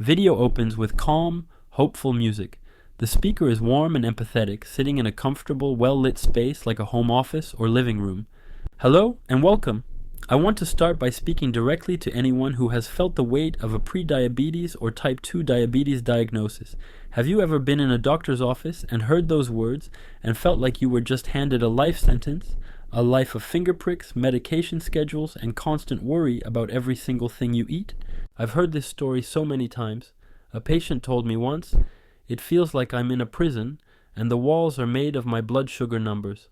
Video opens with calm, hopeful music. The speaker is warm and empathetic, sitting in a comfortable, well-lit space like a home office or living room. Hello and welcome. I want to start by speaking directly to anyone who has felt the weight of a pre-diabetes or type 2 diabetes diagnosis. Have you ever been in a doctor's office and heard those words and felt like you were just handed a life sentence? A life of finger pricks, medication schedules, and constant worry about every single thing you eat? I've heard this story so many times. A patient told me once, "It feels like I'm in a prison and the walls are made of my blood sugar numbers."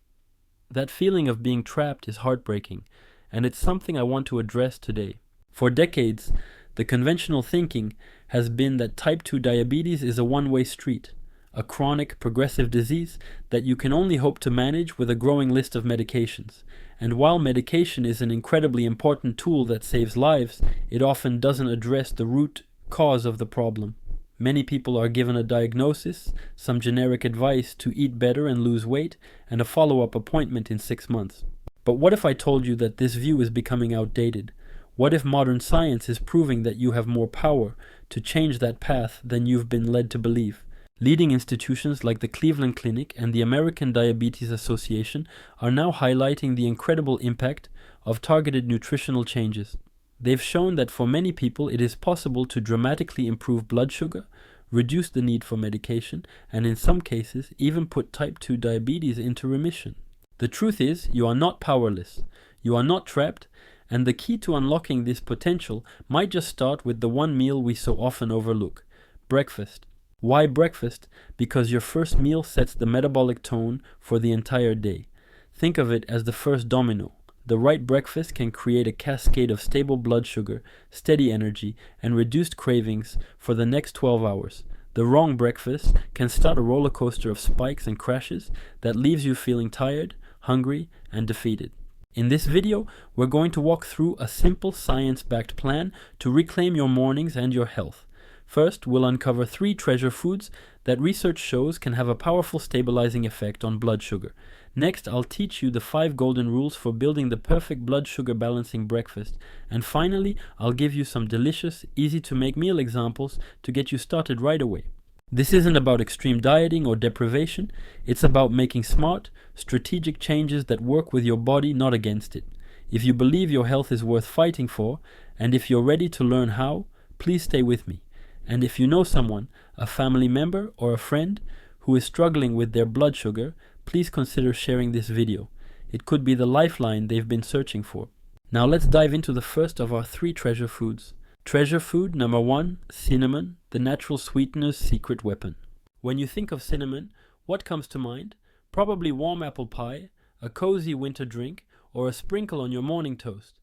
That feeling of being trapped is heartbreaking, and it's something I want to address today. For decades, the conventional thinking has been that type 2 diabetes is a one-way street, a chronic, progressive disease that you can only hope to manage with a growing list of medications. And while medication is an incredibly important tool that saves lives, it often doesn't address the root cause of the problem. Many people are given a diagnosis, some generic advice to eat better and lose weight, and a follow-up appointment in 6 months. But what if I told you that this view is becoming outdated? What if modern science is proving that you have more power to change that path than you've been led to believe? Leading institutions like the Cleveland Clinic and the American Diabetes Association are now highlighting the incredible impact of targeted nutritional changes. They've shown that for many people it is possible to dramatically improve blood sugar, reduce the need for medication, and in some cases even put type 2 diabetes into remission. The truth is, you are not powerless, you are not trapped, and the key to unlocking this potential might just start with the one meal we so often overlook: breakfast. Why breakfast? Because your first meal sets the metabolic tone for the entire day. Think of it as the first domino. The right breakfast can create a cascade of stable blood sugar, steady energy, and reduced cravings for the next 12 hours. The wrong breakfast can start a roller coaster of spikes and crashes that leaves you feeling tired, hungry, and defeated. In this video, we're going to walk through a simple science-backed plan to reclaim your mornings and your health. First, we'll uncover 3 treasure foods that research shows can have a powerful stabilizing effect on blood sugar. Next, I'll teach you the 5 golden rules for building the perfect blood sugar balancing breakfast. And finally, I'll give you some delicious, easy-to-make meal examples to get you started right away. This isn't about extreme dieting or deprivation. It's about making smart, strategic changes that work with your body, not against it. If you believe your health is worth fighting for, and if you're ready to learn how, please stay with me. And if you know someone, a family member or a friend, who is struggling with their blood sugar, please consider sharing this video. It could be the lifeline they've been searching for. Now let's dive into the first of our 3 treasure foods. Treasure food number 1, cinnamon, the natural sweetener's secret weapon. When you think of cinnamon, what comes to mind? Probably warm apple pie, a cozy winter drink, or a sprinkle on your morning toast.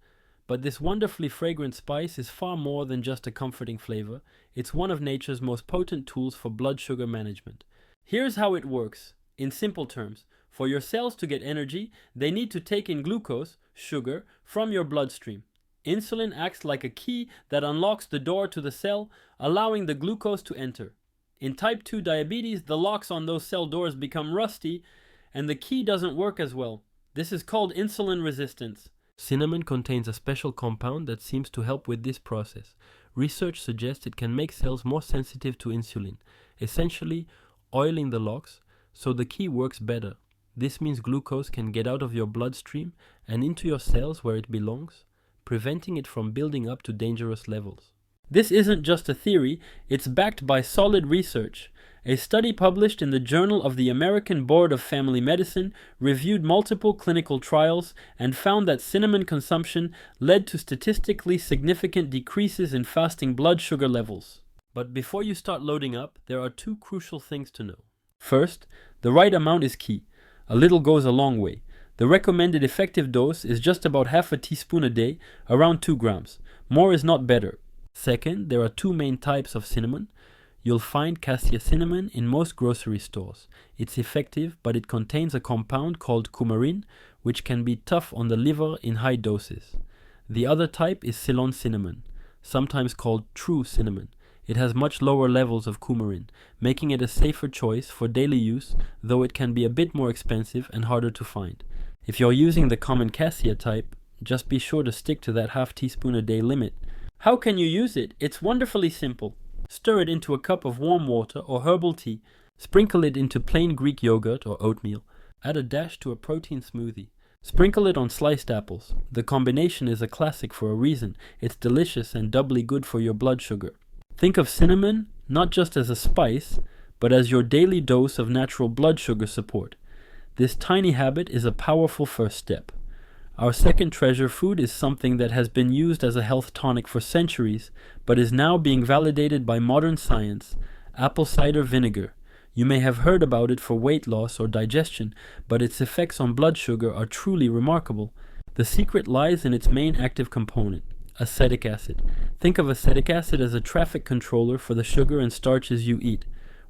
But this wonderfully fragrant spice is far more than just a comforting flavor. It's one of nature's most potent tools for blood sugar management. Here's how it works. In simple terms, for your cells to get energy, they need to take in glucose, sugar, from your bloodstream. Insulin acts like a key that unlocks the door to the cell, allowing the glucose to enter. In type 2 diabetes, the locks on those cell doors become rusty, and the key doesn't work as well. This is called insulin resistance. Cinnamon contains a special compound that seems to help with this process. Research suggests it can make cells more sensitive to insulin, essentially oiling the locks, so the key works better. This means glucose can get out of your bloodstream and into your cells where it belongs, preventing it from building up to dangerous levels. This isn't just a theory, it's backed by solid research. A study published in the Journal of the American Board of Family Medicine reviewed multiple clinical trials and found that cinnamon consumption led to statistically significant decreases in fasting blood sugar levels. But before you start loading up, there are 2 crucial things to know. First, the right amount is key. A little goes a long way. The recommended effective dose is just about half a teaspoon a day, around 2 grams. More is not better. Second, there are 2 main types of cinnamon. You'll find cassia cinnamon in most grocery stores. It's effective, but it contains a compound called coumarin, which can be tough on the liver in high doses. The other type is Ceylon cinnamon, sometimes called true cinnamon. It has much lower levels of coumarin, making it a safer choice for daily use, though it can be a bit more expensive and harder to find. If you're using the common cassia type, just be sure to stick to that half teaspoon a day limit. How can you use it? It's wonderfully simple. Stir it into a cup of warm water or herbal tea. Sprinkle it into plain Greek yogurt or oatmeal. Add a dash to a protein smoothie. Sprinkle it on sliced apples. The combination is a classic for a reason. It's delicious and doubly good for your blood sugar. Think of cinnamon not just as a spice, but as your daily dose of natural blood sugar support. This tiny habit is a powerful first step. Our second treasure food is something that has been used as a health tonic for centuries, but is now being validated by modern science: apple cider vinegar. You may have heard about it for weight loss or digestion, but its effects on blood sugar are truly remarkable. The secret lies in its main active component, acetic acid. Think of acetic acid as a traffic controller for the sugar and starches you eat.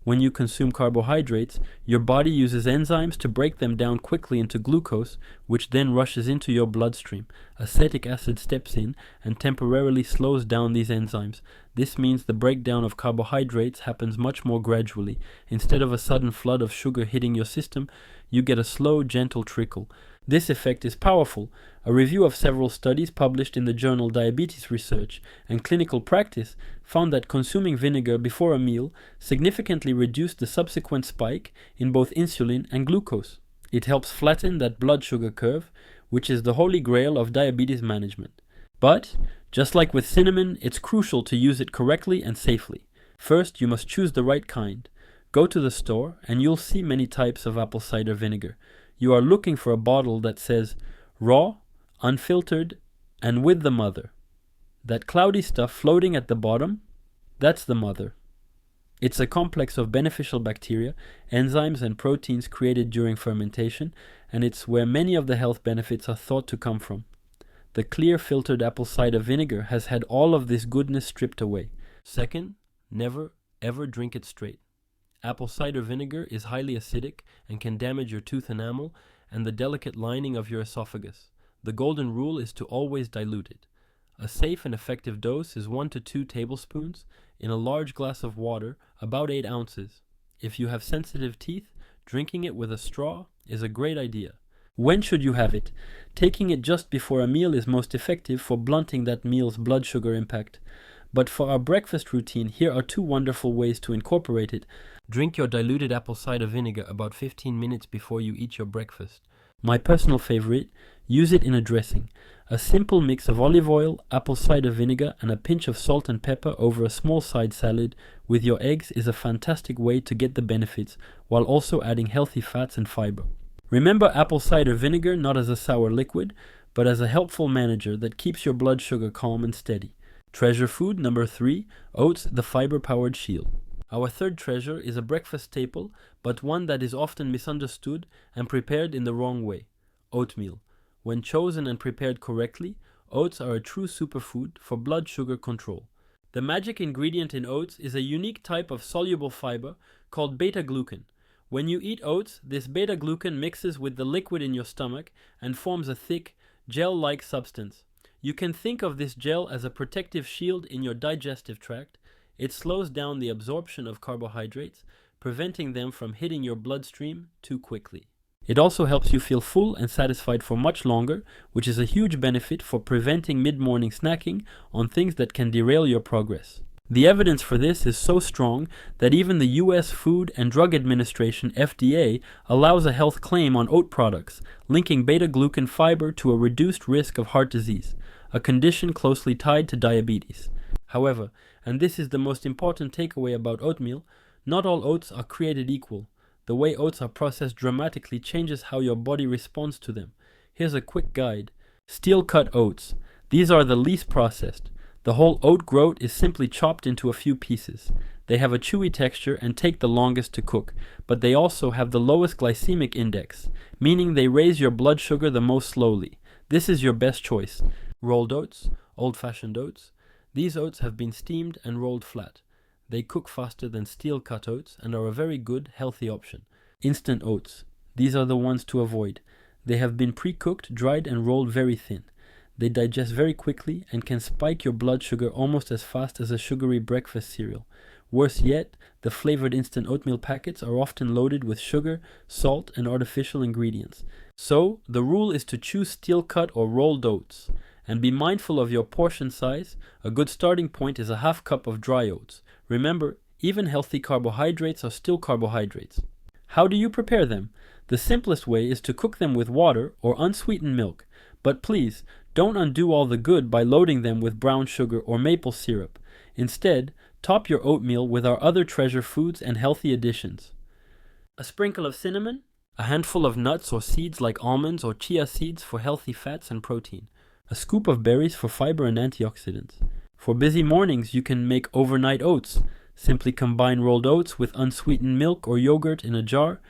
When you consume carbohydrates, your body uses enzymes to break them down quickly into glucose, which then rushes into your bloodstream. Acetic acid steps in and temporarily slows down these enzymes. This means the breakdown of carbohydrates happens much more gradually. Instead of a sudden flood of sugar hitting your system, you get a slow, gentle trickle. This effect is powerful. A review of several studies published in the journal Diabetes Research and Clinical Practice found that consuming vinegar before a meal significantly reduced the subsequent spike in both insulin and glucose. It helps flatten that blood sugar curve, which is the holy grail of diabetes management. But, just like with cinnamon, it's crucial to use it correctly and safely. First, you must choose the right kind. Go to the store and you'll see many types of apple cider vinegar. You are looking for a bottle that says raw, unfiltered, and with the mother. That cloudy stuff floating at the bottom, that's the mother. It's a complex of beneficial bacteria, enzymes, and proteins created during fermentation, and it's where many of the health benefits are thought to come from. The clear filtered apple cider vinegar has had all of this goodness stripped away. Second, never ever drink it straight. Apple cider vinegar is highly acidic and can damage your tooth enamel and the delicate lining of your esophagus. The golden rule is to always dilute it. A safe and effective dose is 1 to 2 tablespoons in a large glass of water, about 8 ounces. If you have sensitive teeth, drinking it with a straw is a great idea. When should you have it? Taking it just before a meal is most effective for blunting that meal's blood sugar impact. But for our breakfast routine, here are 2 wonderful ways to incorporate it. Drink your diluted apple cider vinegar about 15 minutes before you eat your breakfast. My personal favorite, use it in a dressing. A simple mix of olive oil, apple cider vinegar, and a pinch of salt and pepper over a small side salad with your eggs is a fantastic way to get the benefits, while also adding healthy fats and fiber. Remember apple cider vinegar not as a sour liquid, but as a helpful manager that keeps your blood sugar calm and steady. Treasure food number 3, oats, the fiber-powered shield. Our third treasure is a breakfast staple, but one that is often misunderstood and prepared in the wrong way: oatmeal. When chosen and prepared correctly, oats are a true superfood for blood sugar control. The magic ingredient in oats is a unique type of soluble fiber called beta-glucan. When you eat oats, this beta-glucan mixes with the liquid in your stomach and forms a thick, gel-like substance. You can think of this gel as a protective shield in your digestive tract. It slows down the absorption of carbohydrates, preventing them from hitting your bloodstream too quickly. It also helps you feel full and satisfied for much longer, which is a huge benefit for preventing mid-morning snacking on things that can derail your progress. The evidence for this is so strong that even the U.S. Food and Drug Administration (FDA) allows a health claim on oat products, linking beta-glucan fiber to a reduced risk of heart disease, a condition closely tied to diabetes. However, and this is the most important takeaway about oatmeal, not all oats are created equal. The way oats are processed dramatically changes how your body responds to them. Here's a quick guide. Steel-cut oats. These are the least processed. The whole oat groat is simply chopped into a few pieces. They have a chewy texture and take the longest to cook, but they also have the lowest glycemic index, meaning they raise your blood sugar the most slowly. This is your best choice. Rolled oats, old-fashioned oats. These oats have been steamed and rolled flat. They cook faster than steel-cut oats and are a very good, healthy option. Instant oats. These are the ones to avoid. They have been pre-cooked, dried, and rolled very thin. They digest very quickly and can spike your blood sugar almost as fast as a sugary breakfast cereal. Worse yet, the flavored instant oatmeal packets are often loaded with sugar, salt, and artificial ingredients. So, the rule is to choose steel-cut or rolled oats. And be mindful of your portion size. A good starting point is a half cup of dry oats. Remember, even healthy carbohydrates are still carbohydrates. How do you prepare them? The simplest way is to cook them with water or unsweetened milk, but please, don't undo all the good by loading them with brown sugar or maple syrup. Instead, top your oatmeal with our other treasure foods and healthy additions. A sprinkle of cinnamon, a handful of nuts or seeds like almonds or chia seeds for healthy fats and protein, a scoop of berries for fiber and antioxidants. For busy mornings, you can make overnight oats. Simply combine rolled oats with unsweetened milk or yogurt in a jar,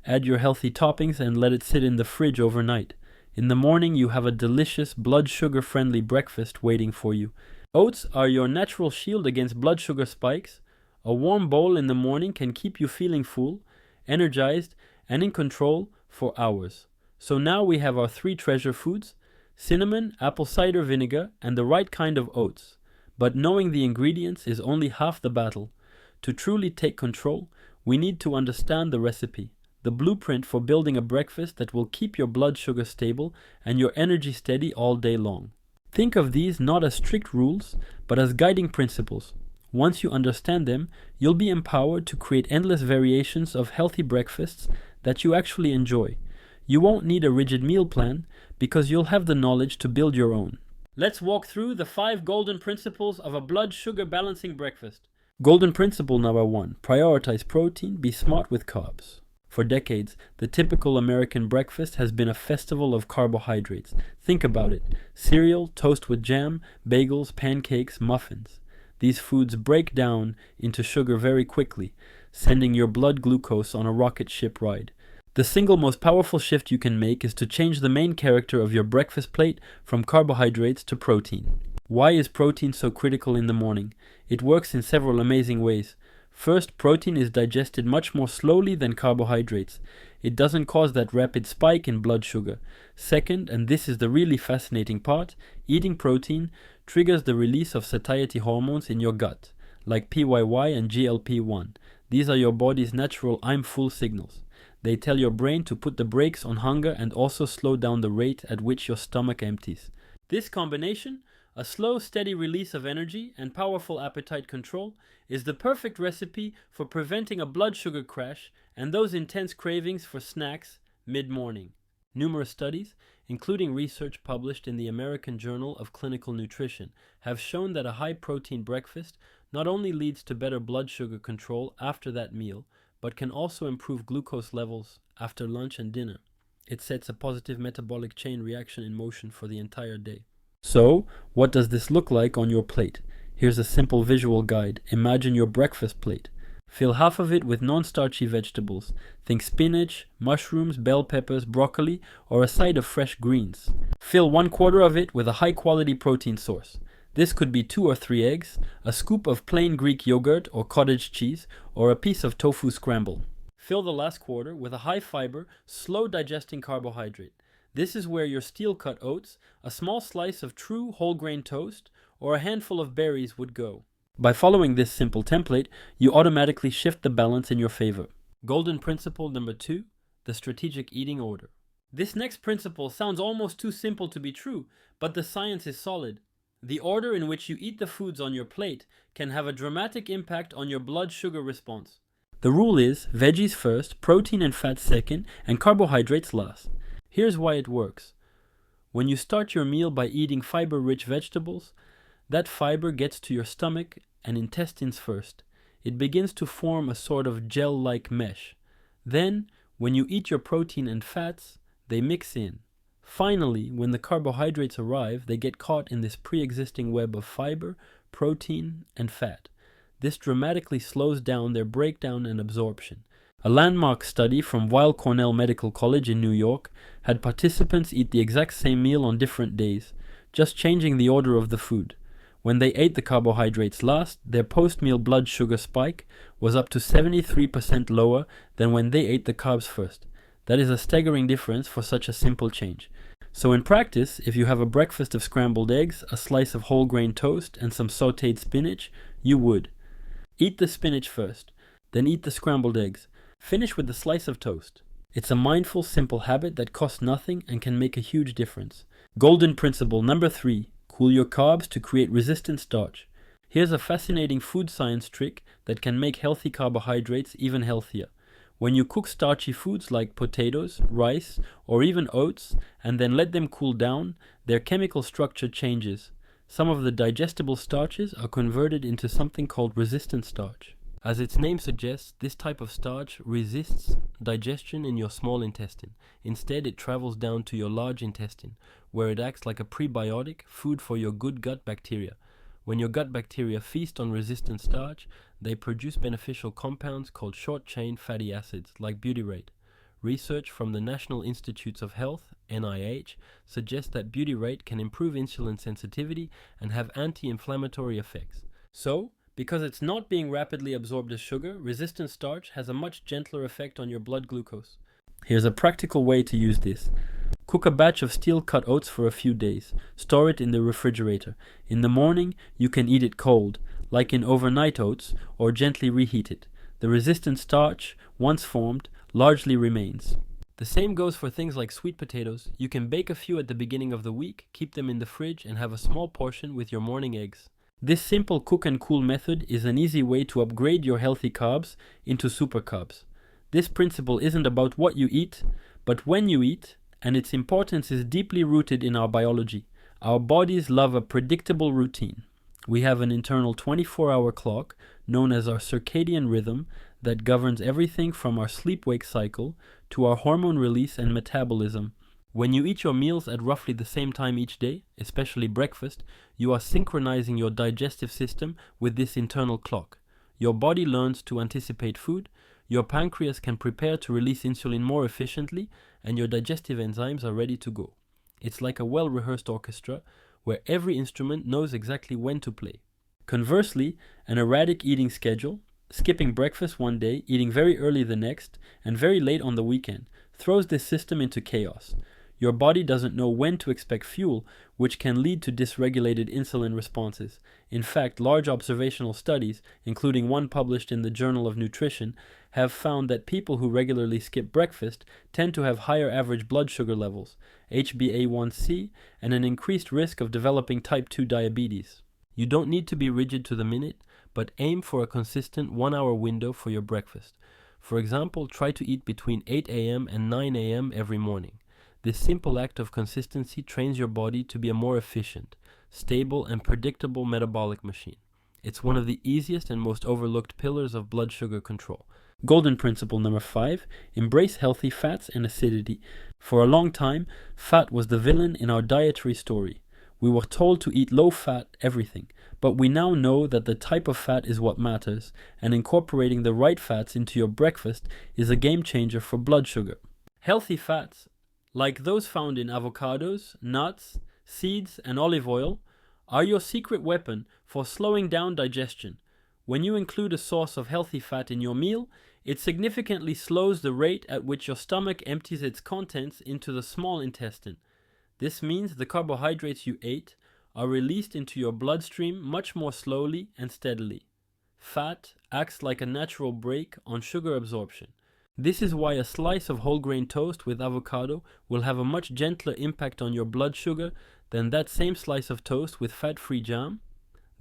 add your healthy toppings and let it sit in the fridge overnight. In the morning, you have a delicious blood sugar-friendly breakfast waiting for you. Oats are your natural shield against blood sugar spikes. A warm bowl in the morning can keep you feeling full, energized, and in control for hours. So now we have our 3 treasure foods: cinnamon, apple cider vinegar, and the right kind of oats. But knowing the ingredients is only half the battle. To truly take control, we need to understand the recipe, the blueprint for building a breakfast that will keep your blood sugar stable and your energy steady all day long. Think of these not as strict rules, but as guiding principles. Once you understand them, you'll be empowered to create endless variations of healthy breakfasts that you actually enjoy. You won't need a rigid meal plan because you'll have the knowledge to build your own. Let's walk through the 5 golden principles of a blood sugar balancing breakfast. Golden principle number 1, prioritize protein, be smart with carbs. For decades, the typical American breakfast has been a festival of carbohydrates. Think about it: cereal, toast with jam, bagels, pancakes, muffins. These foods break down into sugar very quickly, sending your blood glucose on a rocket ship ride. The single most powerful shift you can make is to change the main character of your breakfast plate from carbohydrates to protein. Why is protein so critical in the morning? It works in several amazing ways. First, protein is digested much more slowly than carbohydrates. It doesn't cause that rapid spike in blood sugar. Second, and this is the really fascinating part, eating protein triggers the release of satiety hormones in your gut, like PYY and GLP-1. These are your body's natural I'm full signals. They tell your brain to put the brakes on hunger and also slow down the rate at which your stomach empties. This combination, a slow, steady release of energy and powerful appetite control, is the perfect recipe for preventing a blood sugar crash and those intense cravings for snacks mid-morning. Numerous studies, including research published in the American Journal of Clinical Nutrition, have shown that a high-protein breakfast not only leads to better blood sugar control after that meal, but can also improve glucose levels after lunch and dinner. It sets a positive metabolic chain reaction in motion for the entire day. So, what does this look like on your plate? Here's a simple visual guide. Imagine your breakfast plate. Fill half of it with non-starchy vegetables. Think spinach, mushrooms, bell peppers, broccoli, or a side of fresh greens. Fill 1/4 of it with a high-quality protein source. This could be 2 or 3 eggs, a scoop of plain Greek yogurt or cottage cheese, or a piece of tofu scramble. Fill the last quarter with a high-fiber, slow-digesting carbohydrate. This is where your steel-cut oats, a small slice of true whole-grain toast, or a handful of berries would go. By following this simple template, you automatically shift the balance in your favor. Golden principle number 2, the strategic eating order. This next principle sounds almost too simple to be true, but the science is solid. The order in which you eat the foods on your plate can have a dramatic impact on your blood sugar response. The rule is veggies first, protein and fat second, and carbohydrates last. Here's why it works. When you start your meal by eating fiber-rich vegetables, that fiber gets to your stomach and intestines first. It begins to form a sort of gel-like mesh. Then, when you eat your protein and fats, they mix in. Finally, when the carbohydrates arrive, they get caught in this pre-existing web of fiber, protein, and fat. This dramatically slows down their breakdown and absorption. A landmark study from Weill Cornell Medical College in New York had participants eat the exact same meal on different days, just changing the order of the food. When they ate the carbohydrates last, their post-meal blood sugar spike was up to 73% lower than when they ate the carbs first. That is a staggering difference for such a simple change. So in practice, if you have a breakfast of scrambled eggs, a slice of whole grain toast, and some sautéed spinach, you would eat the spinach first, then eat the scrambled eggs. Finish with the slice of toast. It's a mindful, simple habit that costs nothing and can make a huge difference. Golden principle number 3, cool your carbs to create resistant starch. Here's a fascinating food science trick that can make healthy carbohydrates even healthier. When you cook starchy foods like potatoes, rice, or even oats, and then let them cool down, their chemical structure changes. Some of the digestible starches are converted into something called resistant starch. As its name suggests, this type of starch resists digestion in your small intestine. Instead, it travels down to your large intestine, where it acts like a prebiotic, food for your good gut bacteria. When your gut bacteria feast on resistant starch, they produce beneficial compounds called short-chain fatty acids, like butyrate. Research from the National Institutes of Health, NIH, suggests that butyrate can improve insulin sensitivity and have anti-inflammatory effects. So, because it's not being rapidly absorbed as sugar, resistant starch has a much gentler effect on your blood glucose. Here's a practical way to use this. Cook a batch of steel-cut oats for a few days. Store it in the refrigerator. In the morning, you can eat it cold, like in overnight oats, or gently reheat it. The resistant starch, once formed, largely remains. The same goes for things like sweet potatoes. You can bake a few at the beginning of the week, keep them in the fridge, and have a small portion with your morning eggs. This simple cook and cool method is an easy way to upgrade your healthy carbs into super carbs. This principle isn't about what you eat, but when you eat, and its importance is deeply rooted in our biology. Our bodies love a predictable routine. We have an internal 24-hour clock, known as our circadian rhythm, that governs everything from our sleep-wake cycle to our hormone release and metabolism. When you eat your meals at roughly the same time each day, especially breakfast, you are synchronizing your digestive system with this internal clock. Your body learns to anticipate food, your pancreas can prepare to release insulin more efficiently, and your digestive enzymes are ready to go. It's like a well-rehearsed orchestra where every instrument knows exactly when to play. Conversely, an erratic eating schedule, skipping breakfast one day, eating very early the next, and very late on the weekend, throws this system into chaos. Your body doesn't know when to expect fuel, which can lead to dysregulated insulin responses. In fact, large observational studies, including one published in the Journal of Nutrition, have found that people who regularly skip breakfast tend to have higher average blood sugar levels, HbA1c, and an increased risk of developing type 2 diabetes. You don't need to be rigid to the minute, but aim for a consistent 1-hour window for your breakfast. For example, try to eat between 8 a.m. and 9 a.m. every morning. This simple act of consistency trains your body to be a more efficient, stable, and predictable metabolic machine. It's one of the easiest and most overlooked pillars of blood sugar control. Golden principle number 5, embrace healthy fats and acidity. For a long time, fat was the villain in our dietary story. We were told to eat low-fat everything, but we now know that the type of fat is what matters, and incorporating the right fats into your breakfast is a game changer for blood sugar. Healthy fats, like those found in avocados, nuts, seeds, and olive oil, are your secret weapon for slowing down digestion. When you include a source of healthy fat in your meal, it significantly slows the rate at which your stomach empties its contents into the small intestine. This means the carbohydrates you ate are released into your bloodstream much more slowly and steadily. Fat acts like a natural brake on sugar absorption. This is why a slice of whole grain toast with avocado will have a much gentler impact on your blood sugar than that same slice of toast with fat-free jam.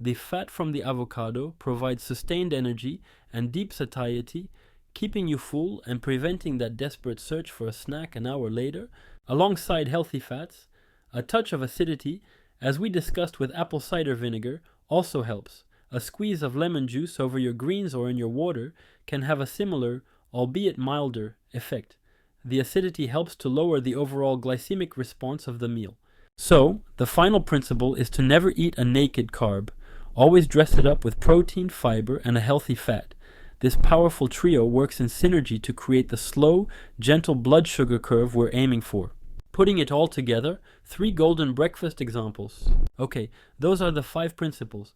The fat from the avocado provides sustained energy and deep satiety, keeping you full and preventing that desperate search for a snack an hour later. Alongside healthy fats, a touch of acidity, as we discussed with apple cider vinegar, also helps. A squeeze of lemon juice over your greens or in your water can have a similar, albeit milder, effect. The acidity helps to lower the overall glycemic response of the meal. So, the final principle is to never eat a naked carb. Always dress it up with protein, fiber, and a healthy fat. This powerful trio works in synergy to create the slow, gentle blood sugar curve we're aiming for. Putting it all together, 3 golden breakfast examples. Okay, those are the 5 principles.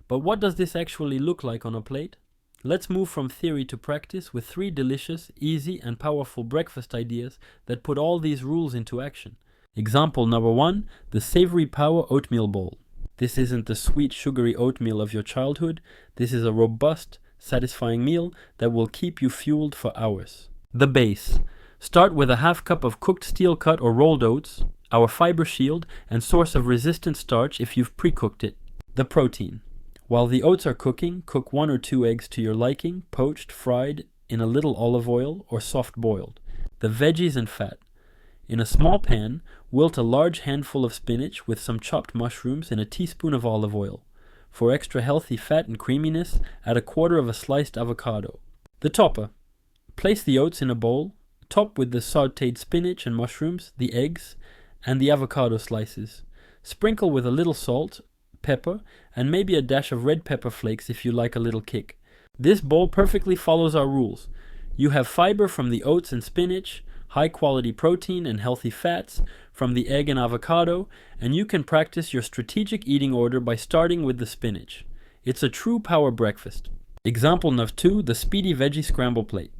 But what does this actually look like on a plate? Let's move from theory to practice with 3 delicious, easy, and powerful breakfast ideas that put all these rules into action. Example number 1, the Savory Power Oatmeal Bowl. This isn't the sweet, sugary oatmeal of your childhood. This is a robust, satisfying meal that will keep you fueled for hours. The base. Start with a half cup of cooked steel-cut or rolled oats, our fiber shield and source of resistant starch if you've pre-cooked it. The protein. While the oats are cooking, cook 1 or 2 eggs to your liking, poached, fried, in a little olive oil, or soft boiled. The veggies and fat. In a small pan, wilt a large handful of spinach with some chopped mushrooms and a teaspoon of olive oil. For extra healthy fat and creaminess, add a quarter of a sliced avocado. The topper. Place the oats in a bowl, top with the sautéed spinach and mushrooms, the eggs, and the avocado slices. Sprinkle with a little salt, pepper, and maybe a dash of red pepper flakes if you like a little kick. This bowl perfectly follows our rules. You have fiber from the oats and spinach, high-quality protein and healthy fats from the egg and avocado, and you can practice your strategic eating order by starting with the spinach. It's a true power breakfast. Example number 2, the speedy veggie scramble plate.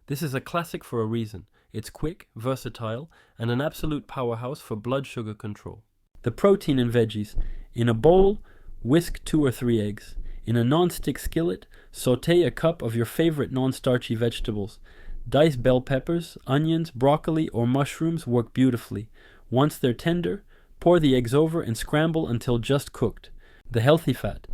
This is a classic for a reason. It's quick, versatile, and an absolute powerhouse for blood sugar control. The protein and veggies. In a bowl, whisk 2 or 3 eggs. In a non-stick skillet, sauté a cup of your favorite non-starchy vegetables. Diced bell peppers, onions, broccoli, or mushrooms work beautifully. Once they're tender, pour the eggs over and scramble until just cooked. The healthy fat.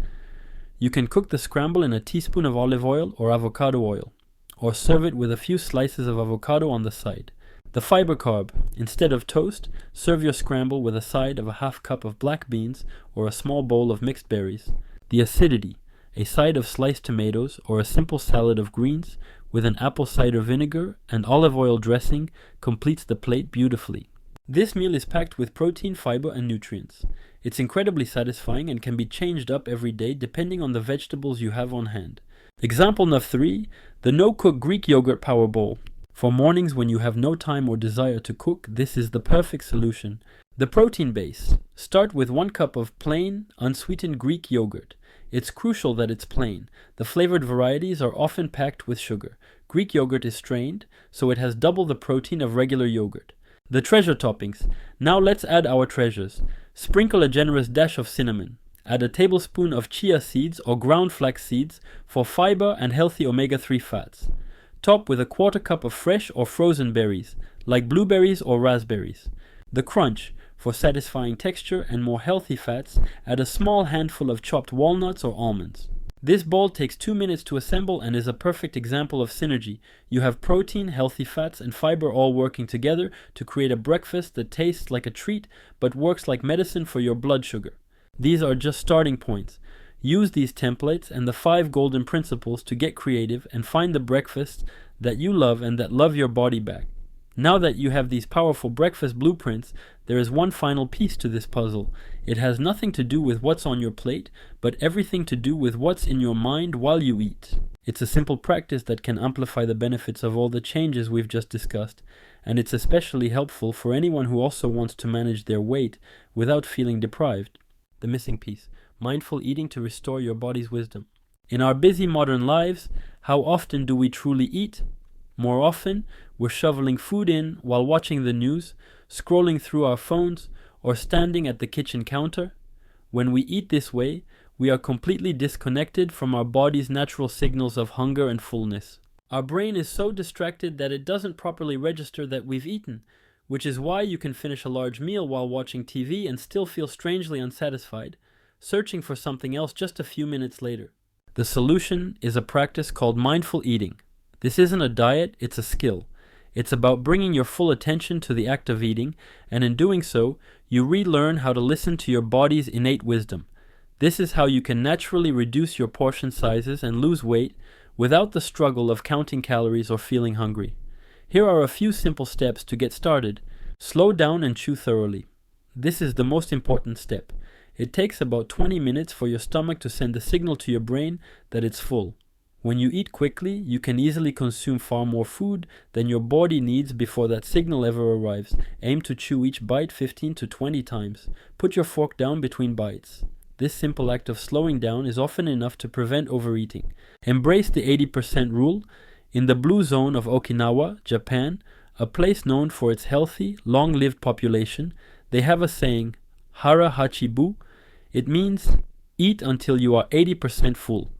You can cook the scramble in a teaspoon of olive oil or avocado oil, or serve it with a few slices of avocado on the side. The fiber carb. Instead of toast, serve your scramble with a side of a half cup of black beans or a small bowl of mixed berries. The acidity. A side of sliced tomatoes or a simple salad of greens with an apple cider vinegar and olive oil dressing completes the plate beautifully. This meal is packed with protein, fiber, and nutrients. It's incredibly satisfying and can be changed up every day depending on the vegetables you have on hand. Example number 3, the no-cook Greek yogurt power bowl. For mornings when you have no time or desire to cook, this is the perfect solution. The protein base. Start with 1 cup of plain, unsweetened Greek yogurt. It's crucial that it's plain. The flavored varieties are often packed with sugar. Greek yogurt is strained, so it has double the protein of regular yogurt. The treasure toppings. Now let's add our treasures. Sprinkle a generous dash of cinnamon. Add a tablespoon of chia seeds or ground flax seeds for fiber and healthy omega-3 fats. Top with a 1/4 cup of fresh or frozen berries, like blueberries or raspberries. The crunch. For satisfying texture and more healthy fats, add a small handful of chopped walnuts or almonds. This bowl takes 2 minutes to assemble and is a perfect example of synergy. You have protein, healthy fats, and fiber all working together to create a breakfast that tastes like a treat but works like medicine for your blood sugar. These are just starting points. Use these templates and the 5 golden principles to get creative and find the breakfasts that you love and that love your body back. Now that you have these powerful breakfast blueprints, there is one final piece to this puzzle. It has nothing to do with what's on your plate, but everything to do with what's in your mind while you eat. It's a simple practice that can amplify the benefits of all the changes we've just discussed, and it's especially helpful for anyone who also wants to manage their weight without feeling deprived. The missing piece. Mindful eating to restore your body's wisdom. In our busy modern lives, how often do we truly eat? More often, we're shoveling food in while watching the news, scrolling through our phones, or standing at the kitchen counter. When we eat this way, we are completely disconnected from our body's natural signals of hunger and fullness. Our brain is so distracted that it doesn't properly register that we've eaten, which is why you can finish a large meal while watching TV and still feel strangely unsatisfied, searching for something else just a few minutes later. The solution is a practice called mindful eating. This isn't a diet, it's a skill. It's about bringing your full attention to the act of eating, and in doing so, you relearn how to listen to your body's innate wisdom. This is how you can naturally reduce your portion sizes and lose weight without the struggle of counting calories or feeling hungry. Here are a few simple steps to get started. Slow down and chew thoroughly. This is the most important step. It takes about 20 minutes for your stomach to send a signal to your brain that it's full. When you eat quickly, you can easily consume far more food than your body needs before that signal ever arrives. Aim to chew each bite 15 to 20 times. Put your fork down between bites. This simple act of slowing down is often enough to prevent overeating. Embrace the 80% rule. In the blue zone of Okinawa, Japan, a place known for its healthy, long-lived population, they have a saying, Hara Hachibu. It means, eat until you are 80% full.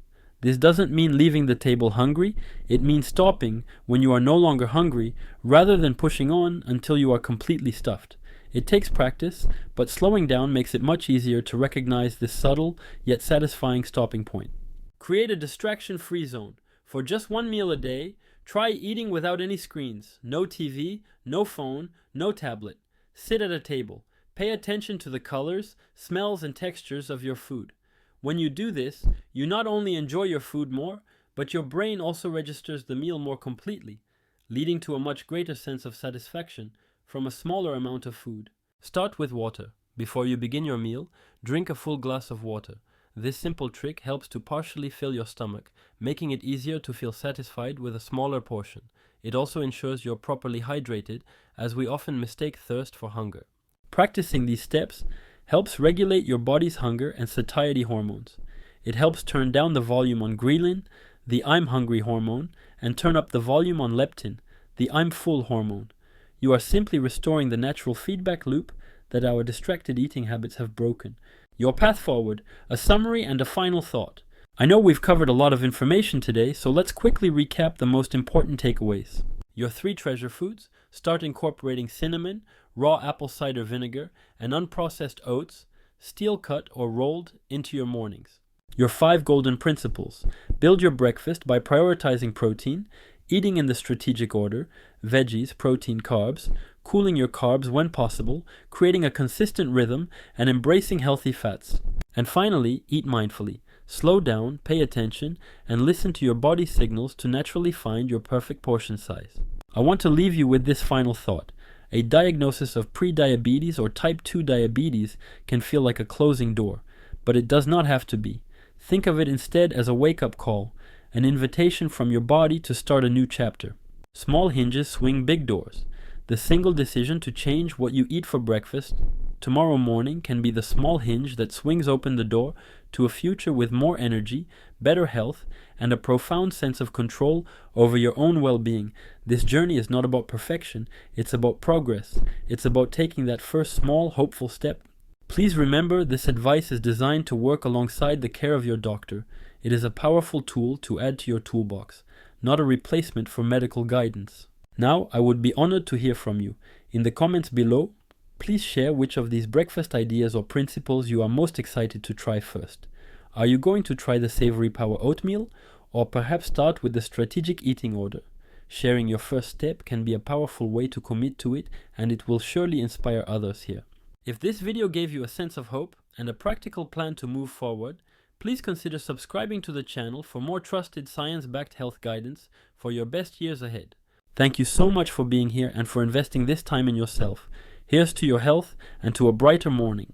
This doesn't mean leaving the table hungry, it means stopping when you are no longer hungry, rather than pushing on until you are completely stuffed. It takes practice, but slowing down makes it much easier to recognize this subtle yet satisfying stopping point. Create a distraction-free zone. For just one meal a day, try eating without any screens, no TV, no phone, no tablet. Sit at a table. Pay attention to the colors, smells, and textures of your food. When you do this, you not only enjoy your food more, but your brain also registers the meal more completely, leading to a much greater sense of satisfaction from a smaller amount of food. Start with water. Before you begin your meal, drink a full glass of water. This simple trick helps to partially fill your stomach, making it easier to feel satisfied with a smaller portion. It also ensures you're properly hydrated, as we often mistake thirst for hunger. Practicing these steps helps regulate your body's hunger and satiety hormones. It helps turn down the volume on ghrelin, the I'm hungry hormone, and turn up the volume on leptin, the I'm full hormone. You are simply restoring the natural feedback loop that our distracted eating habits have broken. Your path forward, a summary and a final thought. I know we've covered a lot of information today, so let's quickly recap the most important takeaways. Your 3 treasure foods: start incorporating cinnamon, raw apple cider vinegar, and unprocessed oats, steel cut or rolled, into your mornings. Your 5 golden principles: build your breakfast by prioritizing protein, eating in the strategic order, veggies, protein, carbs, cooling your carbs when possible, creating a consistent rhythm, and embracing healthy fats. And finally, eat mindfully. Slow down, pay attention, and listen to your body signals to naturally find your perfect portion size. I want to leave you with this final thought. A diagnosis of prediabetes or type 2 diabetes can feel like a closing door, but it does not have to be. Think of it instead as a wake-up call, an invitation from your body to start a new chapter. Small hinges swing big doors. The single decision to change what you eat for breakfast tomorrow morning can be the small hinge that swings open the door to a future with more energy, better health, and a profound sense of control over your own well-being. This journey is not about perfection, it's about progress. It's about taking that first small, hopeful step. Please remember, this advice is designed to work alongside the care of your doctor. It is a powerful tool to add to your toolbox, not a replacement for medical guidance. Now, I would be honored to hear from you. In the comments below, please share which of these breakfast ideas or principles you are most excited to try first. Are you going to try the Savory Power Oatmeal, or perhaps start with the strategic eating order? Sharing your first step can be a powerful way to commit to it, and it will surely inspire others here. If this video gave you a sense of hope and a practical plan to move forward, please consider subscribing to the channel for more trusted science-backed health guidance for your best years ahead. Thank you so much for being here and for investing this time in yourself. Here's to your health and to a brighter morning.